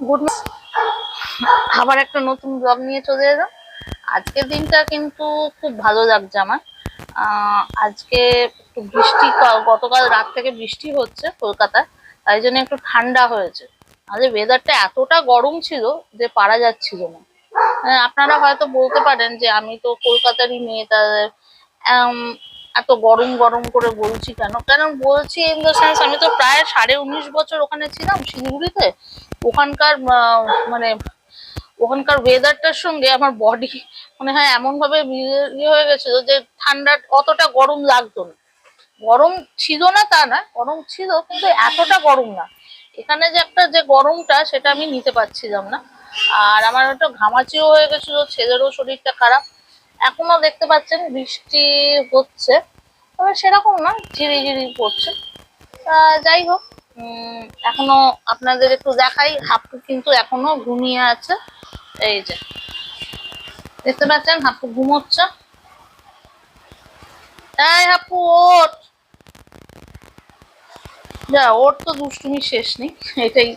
Good আবার একটা নতুন ব্লগ নিয়ে চলে এলাম। আজকের দিনটা কিন্তু খুব ভালো লাগছে আমার। আজকে একটু বৃষ্টি, গতকাল রাত থেকে বৃষ্টি হচ্ছে কলকাতায়, তাই জন্য একটু ঠান্ডা হয়েছে। আজ ওয়েদারটা এতটা গরম ছিল যে পারা যাচ্ছিল না। আপনারা হয়তো বলতে পারেন যে আমি তো কলকাতারই মেয়ে, তাদের এত গরম গরম করে বলছি কেন। কেন বলছি ইন দ্য সেন্স, আমি তো প্রায় 19.5 বছর ওখানে ছিলাম শিলিগুড়িতে। ওখানকার মানে ওখানকার ওয়েদারটার সঙ্গে আমার বডি মনে হয় এমন ভাবে ইয়ে হয়ে গেছিল যে ঠান্ডা অতটা গরম লাগতো না। গরম ছিল না তা না, গরম ছিল কিন্তু এতটা গরম না। এখানে যে একটা যে গরমটা সেটা আমি নিতে পারছিলাম না। আর আমার একটা ঘামাচিও হয়ে গেছিল, ছেলেরও শরীরটা খারাপ। এখনো দেখতে পাচ্ছেন বৃষ্টি হচ্ছে, তবে সেরকম না, ঝিরিঝিরি পড়ছে। যাই হোক, এখনো আপনাদের একটু দেখাই। হাপ্পু কিন্তু এখনো ঘুমিয়ে আছে। এই যে দেখতে পাচ্ছেন হাপ্পু ঘুমোচ্ছে। এই হাপ্পু ওঠ, যা ওর তো দুষ্টুমি শেষ নেই, এটাই